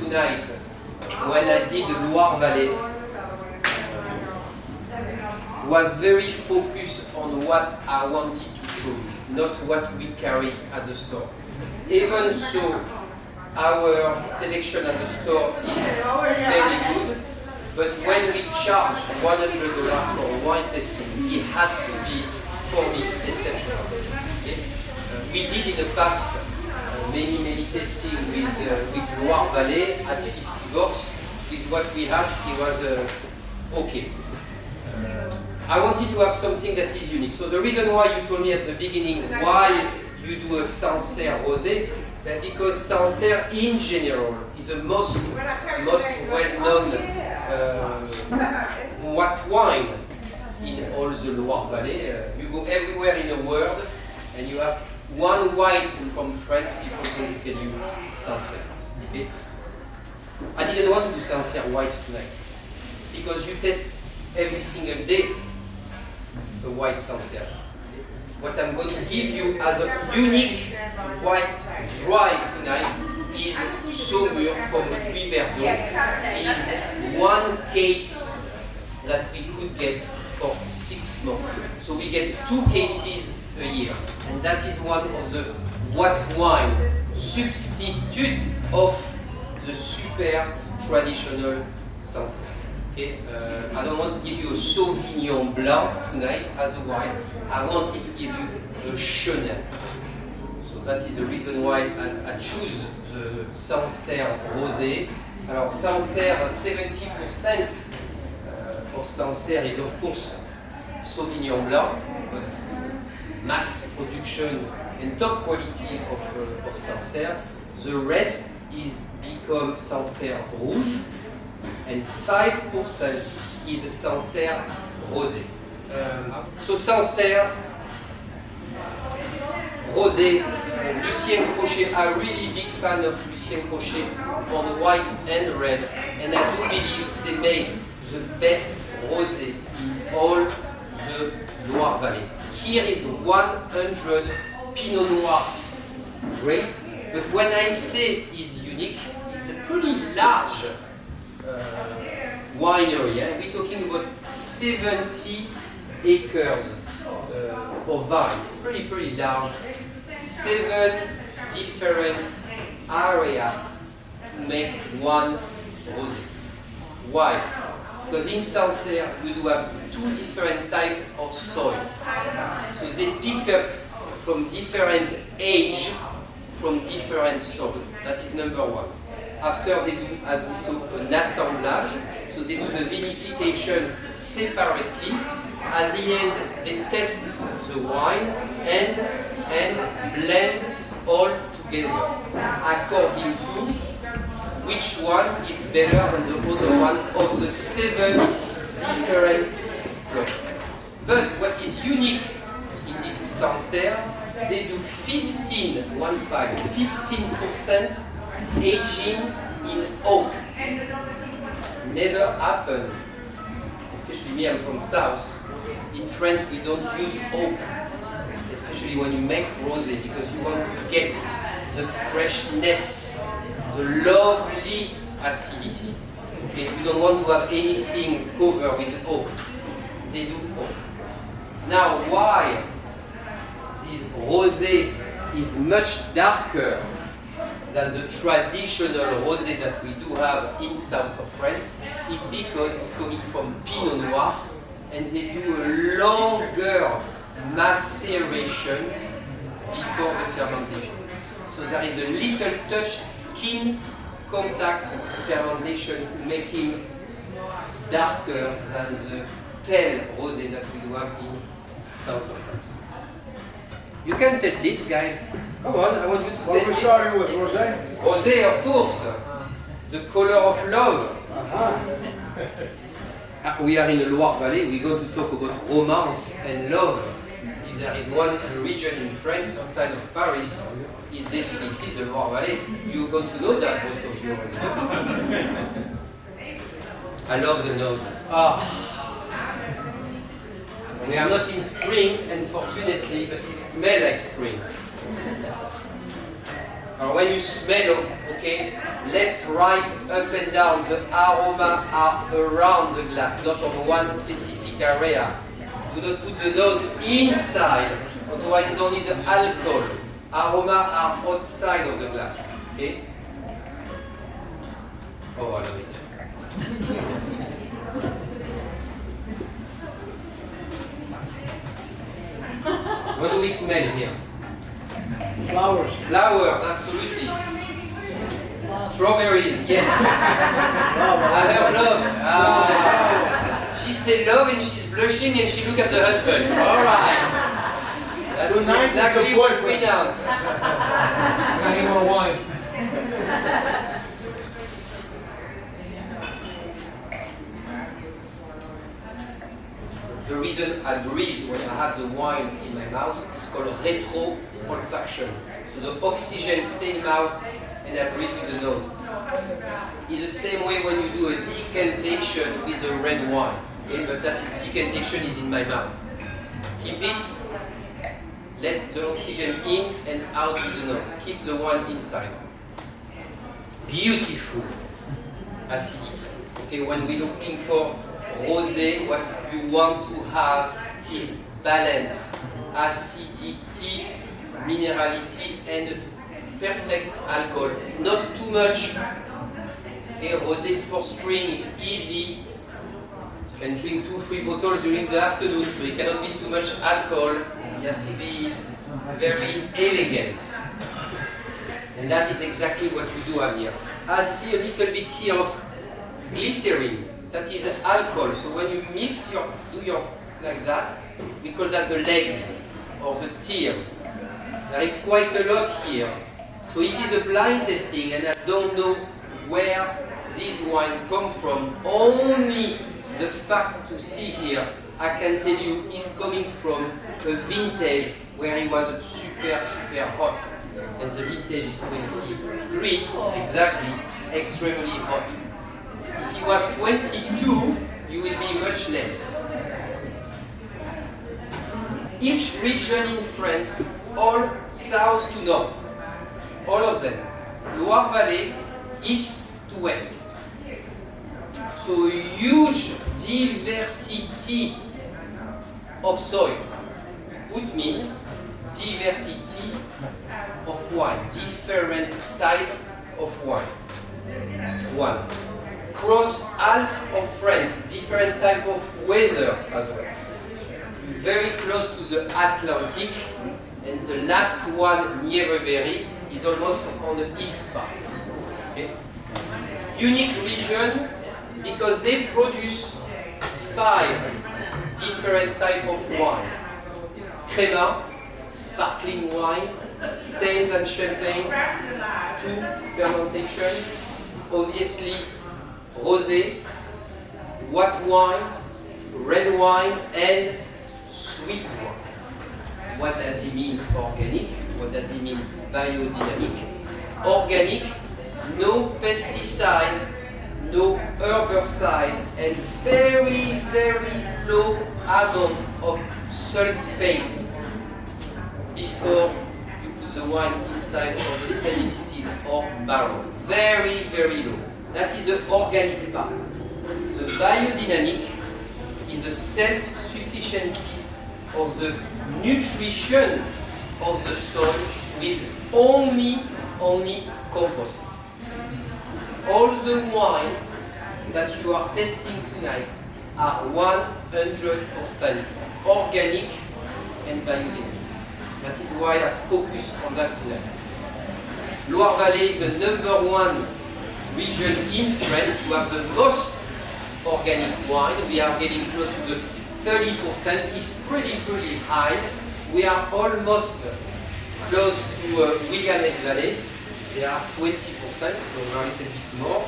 tonight, when I did the Loire Valley, was very focused on what I wanted to show you, not what we carry at the store. Even so, our selection at the store is very good, but when we charge $100 for wine tasting, it has to be, for me, exceptional. Okay? We did in the past many tasting with Loire Valley at 50 bucks. With what we had, it was okay. I wanted to have something that is unique. So the reason why you told me at the beginning why you do a Sancerre Rosé, that because Sancerre in general is the most well-known white wine in all the Loire Valley. You go everywhere in the world and you ask one white from France, people will tell you Sancerre. Okay? I didn't want to do Sancerre white tonight because you test every single day a white Sancerre. What I'm going to give you as a unique white dry tonight is Sommelier from Loire. Is one case that we could get for 6 months. So we get 2 cases a year, and that is one of the white wine substitute of the super traditional Sancerre. Okay, I don't want to give you a Sauvignon Blanc tonight as a wine. I wanted to give you a Chenin. So that is the reason why I choose the Sancerre Rosé. Alors Sancerre, 70% of Sancerre is of course Sauvignon Blanc, because mass production and top quality of Sancerre. The rest is become Sancerre Rouge, and 5% is a Sancerre Rosé. So Sancerre Rosé, Lucien Crochet, I'm really big fan of Lucien Crochet on white and red, and I do believe they made the best rosé in all the Loire Valley. Here is 100 Pinot Noir grape, but when I say is unique, it's a pretty large winery. We're talking about 70 acres of vine. It's pretty large. 7 different areas to make one rosé. Why? Because in Sancerre we do have 2 different types of soil. So they pick up from different age, from different soil. That is number 1. After they do, as we saw, an assemblage. So they do the vinification separately. At the end, they test the wine and blend all together according to which one is better than the other one of the 7 different plots. But what is unique in this Sancerre, they do 15% aging in oak. Never happened, especially me, I'm from South. In France we don't use oak, especially when you make rosé, because you want to get the freshness, the lovely acidity. Okay, you don't want to have anything covered with oak. They do oak. Now, why this rosé is much darker than the traditional rosé that we do have in south of France is because it's coming from Pinot Noir, and they do a longer maceration before the fermentation. So there is a little touch, skin contact fermentation to make him darker than the pale rosé that we do have in south of France. You can test it, guys. Come on, I want you to What test are we it. starting with, rosé? Rosé, of course. The color of love. We are in the Loire Valley. We're going to talk about romance and love. If there is one region in France outside of Paris, it's definitely the Loire Valley. You're going to know that, most of you. I love the nose. We are not in spring, unfortunately, but it smells like spring. Or when you smell, okay, left, right, up and down, the aroma are around the glass, not on one specific area. Do not put the nose inside, otherwise it's only the alcohol. Aroma are outside of the glass, okay? Oh, I love it. What do we smell here? Flowers. Flowers, absolutely. Strawberries, yes. I heard love. She said love and she's blushing and she looked at the husband. All right. That is exactly what we know. I need more wine. The reason I breathe when I have the wine in my mouth is called retro olfaction. So the oxygen stays in the mouth and I breathe with the nose. It's the same way when you do a decantation with a red wine. Okay? But that is decantation is in my mouth. Keep it. Let the oxygen in and out with the nose. Keep the wine inside. Beautiful acidity. Okay, when we're looking for rosé, what you want to have is balance, acidity, minerality, and perfect alcohol. Not too much. Okay, rosé for spring is easy. You can drink 2-3 bottles during the afternoon, so it cannot be too much alcohol. It has to be very elegant. And that is exactly what you do have here. I see a little bit here of glycerin. That is alcohol. So when you mix do your like that, we call that the legs or the tear. There is quite a lot here. So it is a blind testing and I don't know where this wine come from. Only the fact to see here, I can tell you, is coming from a vintage where it was super hot. And the vintage is 23, exactly, extremely hot. If it was 22, you will be much less. Each region in France, all south to north, all of them. Loire Valley, east to west. So huge diversity of soil. Would mean diversity of wine, different type of wine. One. Cross half of France, different type of weather as well. Very close to the Atlantic, and the last one near Riviera is almost on the east part. Okay? Unique region because they produce 5 different type of wine. Crema, sparkling wine, same than champagne, 2 fermentation, obviously rosé, white wine, red wine, and sweet wine. What does it mean organic? What does it mean biodynamic? Organic, no pesticide, no herbicide, and very low amount of sulfate before you put the wine inside of the stainless steel or barrel. Very low. That is the organic part. The biodynamic is the self-sufficiency of the nutrition of the soil with only compost. All the wine that you are testing tonight are 100% organic and biodynamic. That is why I focus on that tonight. Loire Valley is the #1 region in France to have the most organic wine. We are getting close to the 30%. It's pretty high. We are almost close to Willamette Valley. They are 20%, so a little bit more.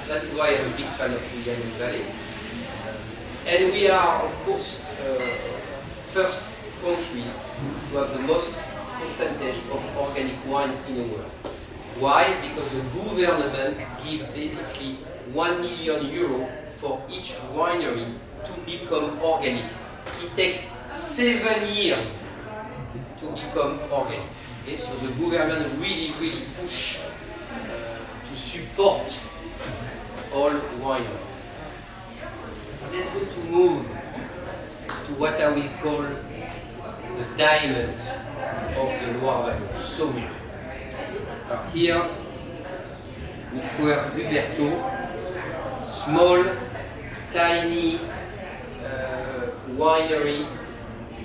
That is why I'm a big fan of Willamette Valley. And we are, of course, first country to have the most percentage of organic wine in the world. Why? Because the government gives basically €1 million for each winery to become organic. It takes 7 years to become organic. Okay, so the government really push to support all wine. Let's go to move to what I will call the diamond of the Loire Valley, Sommelier. Here, Mr. Huberto, small, tiny winery,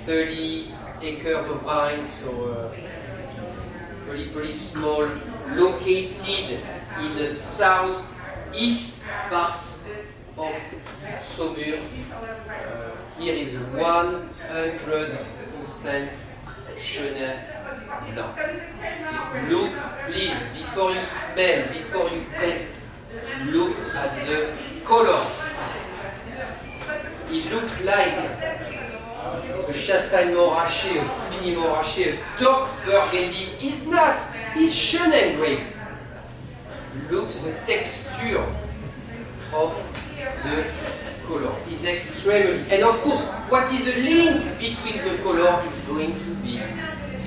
30 acres of vines, so pretty small, located in the southeast part of Saumur. Here is 100% Chenin Blanc. Look, please, before you smell, before you taste, look at the color. It looks like a Chassagne Montrachet, a Puligny Montrachet, a top Burgundy. It's not. It's Chenin grape. Look at the texture of the color. It's extremely. And of course, what is the link between the color is going to be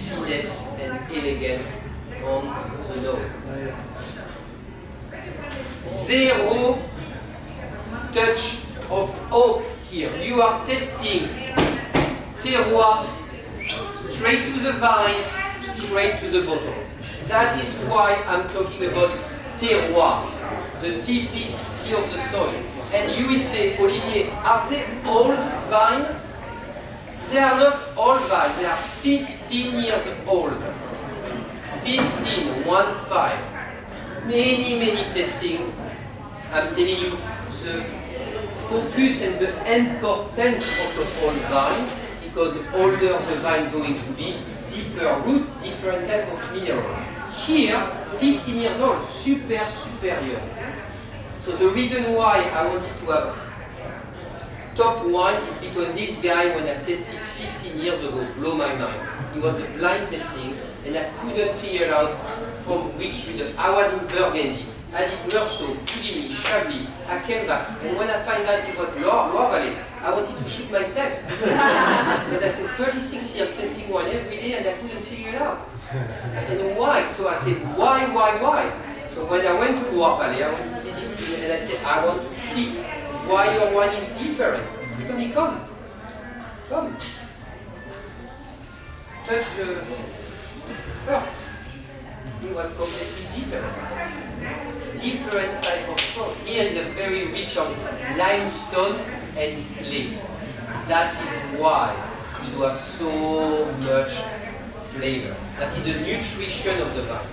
finesse and elegance on the nose. Zero touch of oak here. You are tasting terroir, straight to the vine, straight to the bottle. That is why I'm talking about terroir, the typicity of the soil. And you will say, Olivier, are they old vine? They are not old vine, they are 15 years old. 15, 1-5. Many testing. I'm telling you, the focus and the importance of the old vine, because the older the vine going to be, deeper root, different type of mineral. Here, 15 years old, superior. So the reason why I wanted to have top wine is because this guy, when I tested 15 years ago, blew my mind. It was a blind testing, and I couldn't figure out from which region. I was in Burgundy. I did Meursault, Puligny, Chablis. I came back, and when I found out it was Loire Valley, I wanted to shoot myself. Because I said 36 years testing wine every day, and I couldn't figure it out. And why? So I said, why? So when I went to Loire Valley, I went to visit him, and I said, I want to see why your wine is different. He told me, come. Touch the earth. It was completely different. Different type of soil. Here is a very rich on limestone and clay. That is why you have so much flavor. That is the nutrition of the vine.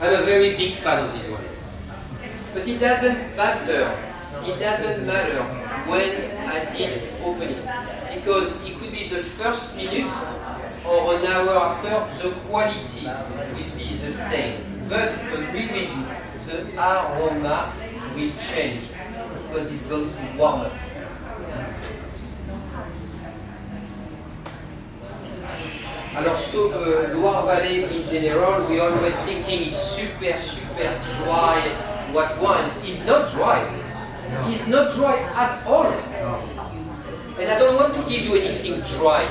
I'm a very big fan of this wine. But it doesn't matter. It doesn't matter when I did open it. Because it could be the first minute or an hour after, the quality will be the same. But agree with you, the aroma will change because it's going to warm up. Alors, so Loire Valley in general, we always thinking it's super dry. What wine is not dry. It's not dry at all. And I don't want to give you anything dry.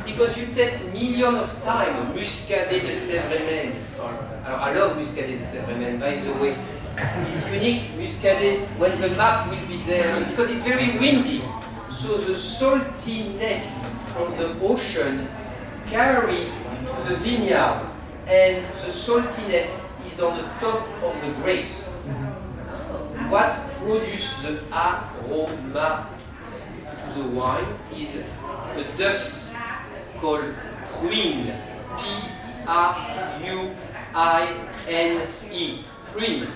Because you test millions of times Muscadet de Sèvres. Alors, I love Muscadet de Sèvres, by the way. It's unique, Muscadet, when the map will be there, because it's very windy. So the saltiness from the ocean carry to the vineyard, and the saltiness is on the top of the grapes. What produces the aroma to the wine is a dust called pruine, P-R-U-I-N-E, pruine.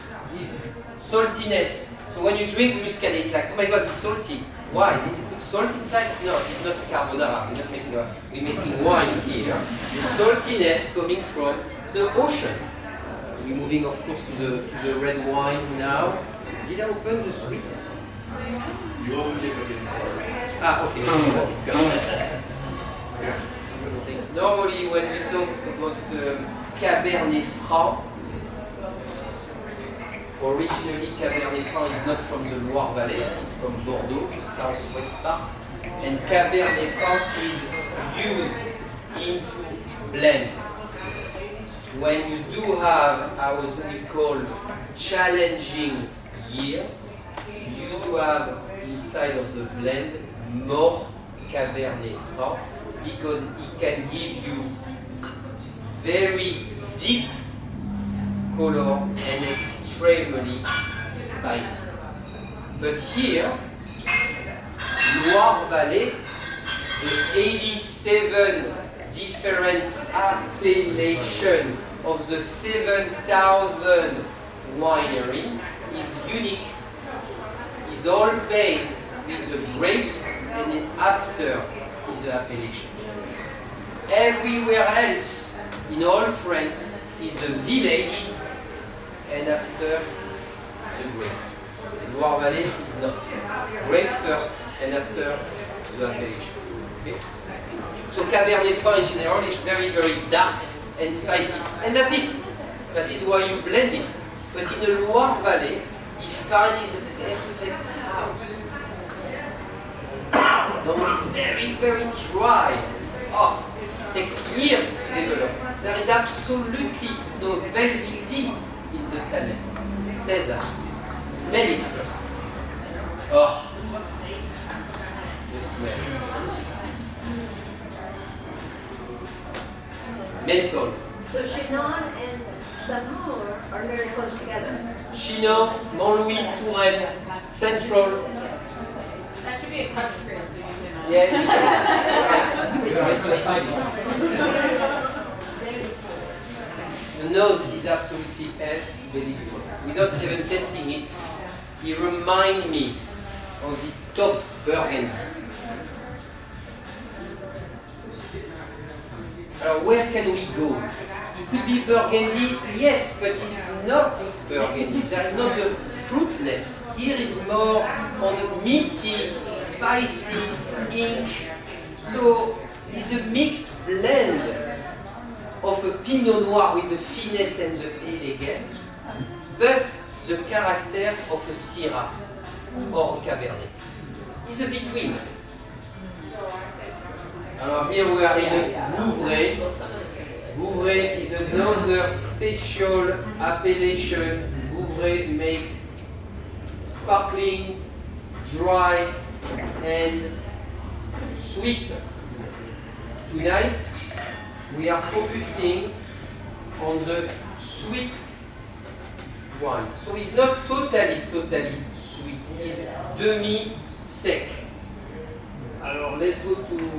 Saltiness. So when you drink Muscadet, it's like, oh my god, it's salty. Why? Did you put salt inside? No, it's not carbonara. We're making wine here. The saltiness coming from the ocean. We're moving, of course, to the red wine now. Did I open the sweet? You opened it again. Okay. That is perfect. Normally, when we talk about Cabernet Franc, originally Cabernet Franc is not from the Loire Valley, it's from Bordeaux, the southwest part. And Cabernet Franc is used into blend. When you do have what we call challenging year, you do have inside of the blend more Cabernet Franc because it can give you very deep color and extremely spicy. But here, Loire Valley, the 87 different appellations of the 7,000 winery is unique. It's all based with the grapes and then after is the appellation. Everywhere else in all France is the village and after the grape. The Loire Valley is not. Grape first and after the appellation. Okay? So Cabernet Franc in general is very, very dark and spicy. And that's it. That is why you blend it. But in the Loire Valley, you find is a perfect house. Normally it's very, very dry. Oh, it takes years to develop. There is absolutely no velvety in the tannin. Then, smell it first. Oh, the smell. Menthol. So Chinon and Samour are very close together. Chinon, Montlouis, Touraine, Central. That should be a touch screen so you can. Yes. The nose is absolutely unbelievable. Without even testing it, he reminds me of the top Burgundy. Where can we go? It could be Burgundy, yes, but it's not Burgundy. There is not the fruitness. Here is more on the meaty, spicy ink. So it's a mixed blend of a Pinot Noir with the finesse and the elegance, but the character of a Syrah or a Cabernet. It's a between. Alors here we are in Vouvray. Vouvray is another special appellation. Vouvray make sparkling, dry and sweet. Tonight we are focusing on the sweet wine. So it's not totally sweet. It's demi-sec. Alors let's go to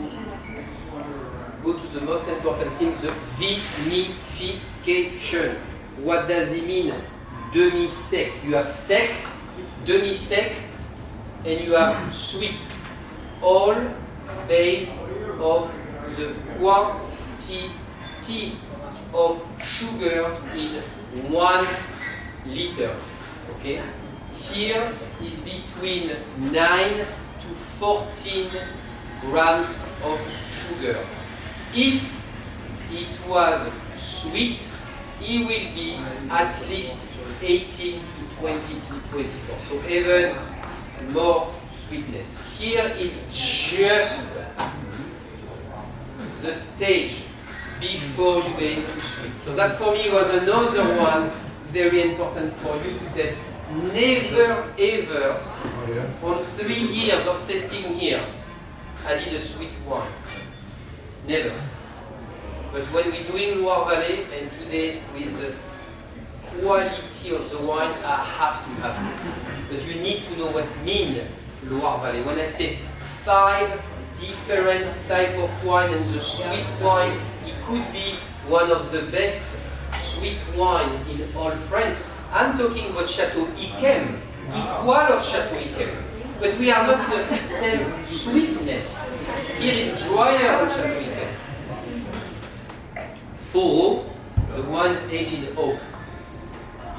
the most important thing, the vinification. What does it mean? Demi-sec. You have sec, demi-sec, and you have sweet. All based of the quantity of sugar in 1 liter. Okay? Here is between 9 to 14 grams of sugar. If it was sweet, it will be at least 18 to 20 to 24. So even more sweetness. Here is just the stage before you get into sweet. So that for me was another one very important for you to test. Never ever on 3 years of testing here, I did a sweet wine. Never. But when we're doing Loire Valley, and today with the quality of the wine, I have to have it. Because you need to know what means Loire Valley. When I say 5 different types of wine and the sweet wine, it could be one of the best sweet wine in all France. I'm talking about Chateau Yquem, equal of Chateau Yquem. But we are not in the same sweetness. Here is drier than Chateau Yquem. Foro, the one aged in oak.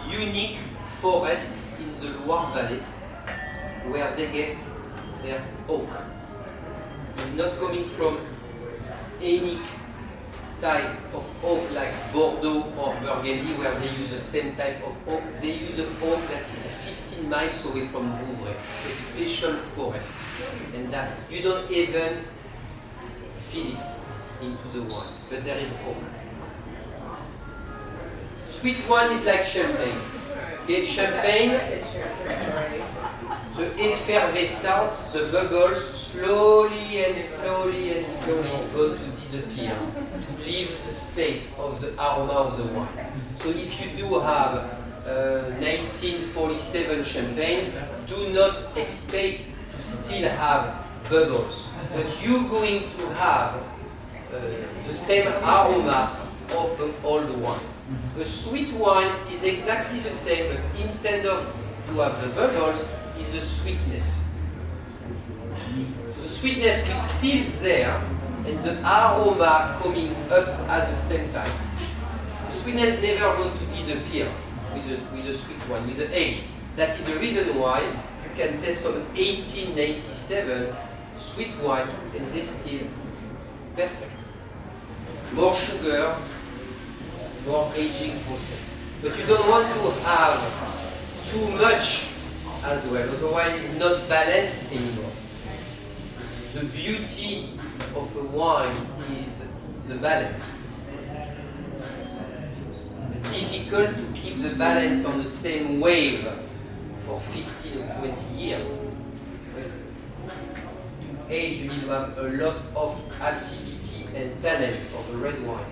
Unique forest in the Loire Valley where they get their oak. It's not coming from any type of oak like Bordeaux or Burgundy where they use the same type of oak. They use an oak that is 15 miles away from Vouvray, a special forest. And that you don't even feel it. into the wine, but there is hope. Sweet wine is like champagne. Okay, champagne, the effervescence, the bubbles, slowly and slowly and slowly go to disappear, to leave the space of the aroma of the wine. So if you do have 1947 champagne, do not expect to still have bubbles, but you're going to have the same aroma of the old wine. A sweet wine is exactly the same, but instead of to have the bubbles, is the sweetness. So the sweetness is still there, and the aroma coming up at the same time. The sweetness never going to disappear with the sweet wine, with the age. That is the reason why you can taste some 1897 sweet wine, and they still perfect. More sugar, more aging process. But you don't want to have too much as well, otherwise it's not balanced anymore. The beauty of a wine is the balance. Difficult to keep the balance on the same wave for 15 or 20 years. To age, you need to have a lot of acidity and tannin for the red wine.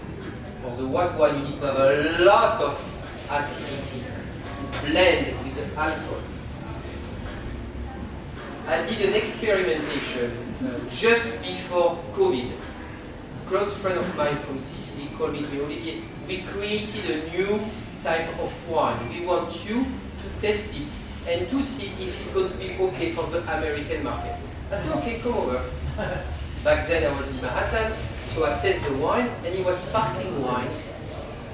For the white wine, you need to have a lot of acidity to blend with the alcohol. I did an experimentation just before COVID. A close friend of mine from Sicily called me, Olivier, we created a new type of wine. We want you to test it and to see if it's going to be okay for the American market. I said, okay, come over. Back then I was in Manhattan, so I tasted the wine, and it was sparkling wine.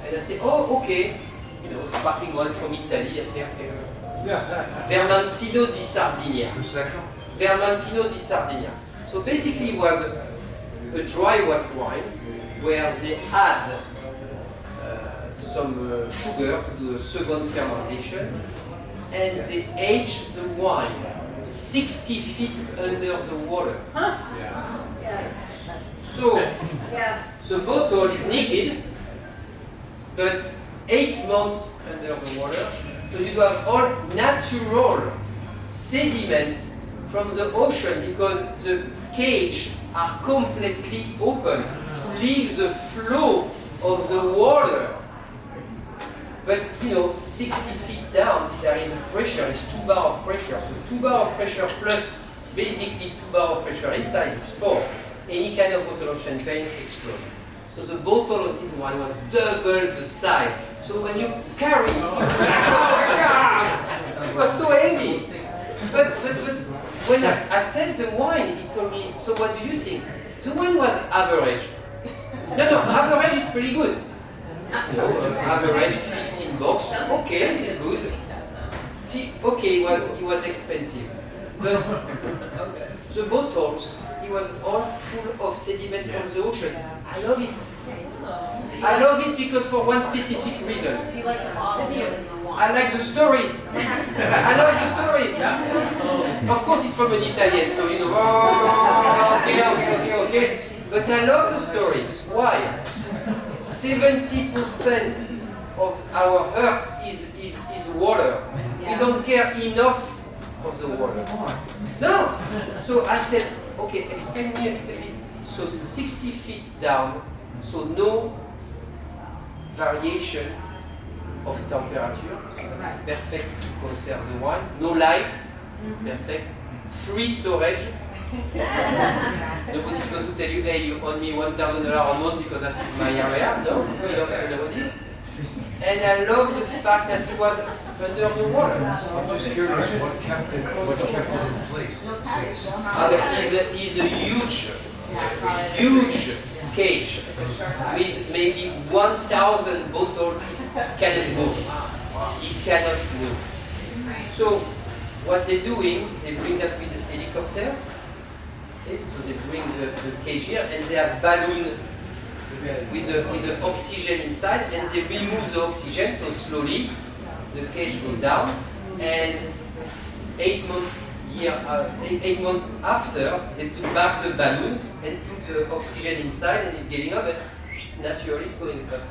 And I said, oh, okay, you know, sparkling wine from Italy. I said, okay. Vermentino di Sardinia. Vermentino di Sardinia. So basically it was a dry white wine where they add some sugar to do a second fermentation, and they age the wine 60 feet under the water. Huh? So the bottle is naked, but 8 months under the water. So you do have all natural sediment from the ocean because the cage are completely open to leave the flow of the water. But you know, 60 feet down, there is a pressure, it's 2 bar of pressure. So 2 bar of pressure plus basically 2 bar of pressure inside is 4. Any kind of bottle of champagne explodes. So the bottle of this wine was double the size. So when you carry it, it was so heavy. But when I tasted the wine, he told me, so what do you think? The wine was average. No, average is pretty good. You know, average 15 bucks. Okay, it's good. Okay, it was expensive. But the bottles, it was all full of sediment from the ocean. I love it. I love it because for one specific reason. So you like the bottle more than the wine? I like the story. I love the story. Of course, it's from an Italian, so you know, oh, okay. But I love the story. Why? 70% of our earth is water. We don't care enough of the water. No. So I said, okay, explain me a little bit. So 60 feet down, so no variation of temperature. So that is perfect to conserve the wine. No light, perfect. Free storage. Nobody's going to tell you, hey, you owe me $1,000 a month because that is my area. No, nobody. And I love the fact that it was under the water. I'm just curious, what kept it in place since? It's a huge cage with maybe 1,000 bottles. It cannot move. It cannot move. So what they're doing, they bring that with a helicopter. Okay, so they bring the cage here, and they have balloon with the oxygen inside, and they remove the oxygen, so slowly the cage goes down, and 8 months 8 months after, they put back the balloon and put the oxygen inside, and it's getting up, and naturally it's going up.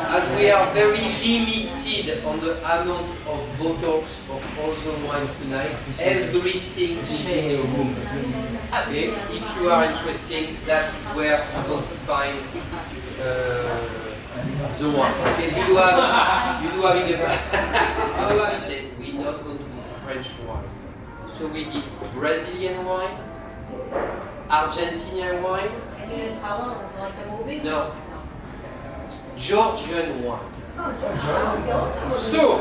As we are very limited on the amount of bottles of all the wine tonight, everything is in a room. Okay? If you are interested, that is where you go to find the wine. Okay? You do have in the how I said, we're not going to do French wine. So we did Brazilian wine, Argentinian wine. And you didn't tell them it was like a movie? No. Georgian wine. Oh, So,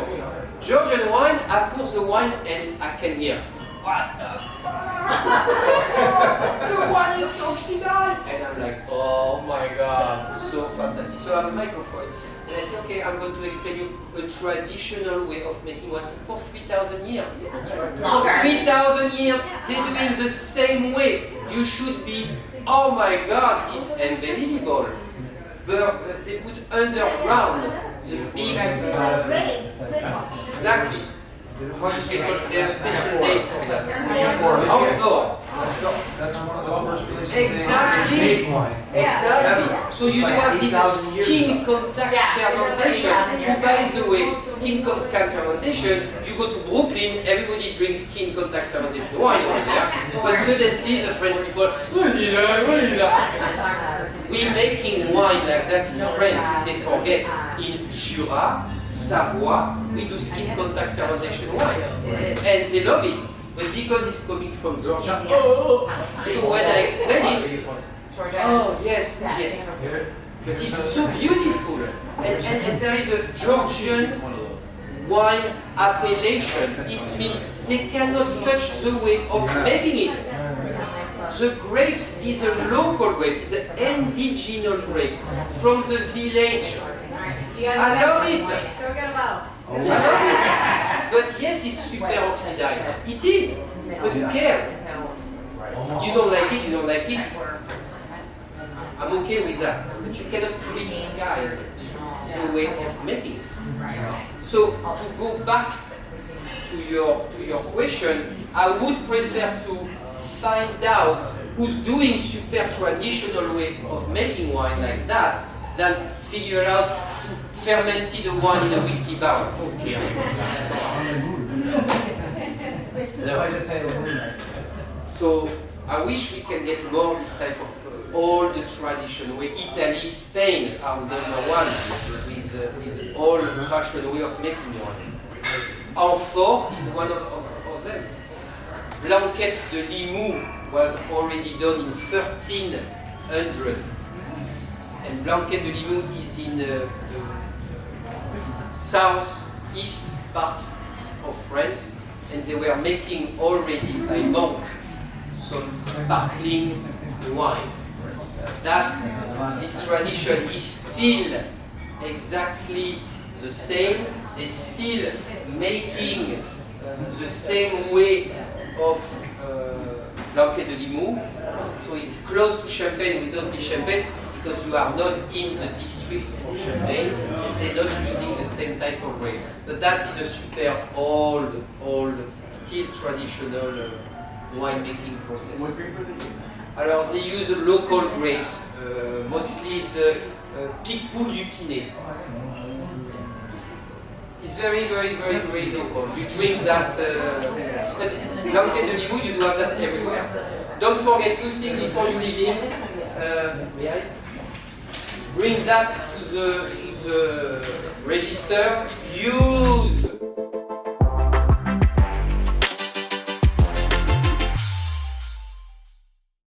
Georgian wine, I pour the wine and I can hear, what the fuck? The wine is oxidized! And I'm like, oh my god, so fantastic. So I have a microphone. And I say, okay, I'm going to explain you a traditional way of making wine for 3,000 years. For 3,000 years, they're doing the same way. You should be, oh my god, it's unbelievable. But they put underground the big, exactly. How do you say it? There's special name for that. Outdoor. That's one of the first places Exactly. they make wine. Exactly. So you do It's like have this 8,000 years skin ago. contact fermentation. Who, by the way, skin contact fermentation, you go to Brooklyn, everybody drinks skin contact fermentation wine over there. But suddenly the French people, we're making wine like that in France. They forget. In Jura, Savoie, we do skin contact fermentation wine. And they love it. But because it's coming from Georgia, so when I explain it, oh yes, yes. But it's so beautiful. And there is a Georgian wine appellation. It means they cannot touch the way of making it. The grapes is a local grapes, it's an indigenous grapes from the village. I love it. Go get a bottle. I love it. But yes, it's super oxidized. It is. But who cares? You don't like it, you don't like it. I'm okay with that. But you cannot criticize the way of making it. So to go back to your question, I would prefer to find out who's doing super traditional way of making wine like that than figure out to ferment the wine in a whiskey barrel. Okay. So I wish we can get more this type of all the traditional way. Italy, Spain are number one with old-fashioned way of making wine. Amphore is one of them. Blanquette de Limoux was already done in 1300. And Blanquette de Limoux is in the southeast part of France, and they were making already by monk some sparkling wine. That this tradition is still exactly the same. They still making the same way of Blanquette de Limoux. So it's close to Champagne without the Champagne, because you are not in the district of Champagne and they're not using the same type of grape. But that is a super old, still traditional winemaking process. What grape are they using? Alors they use local grapes, mostly the Picpoul du Pinet. It's very local. You drink that, but Blanquette de Limoux, you do have that everywhere. Don't forget two things before you leave in. May I? Bring that to the register. Use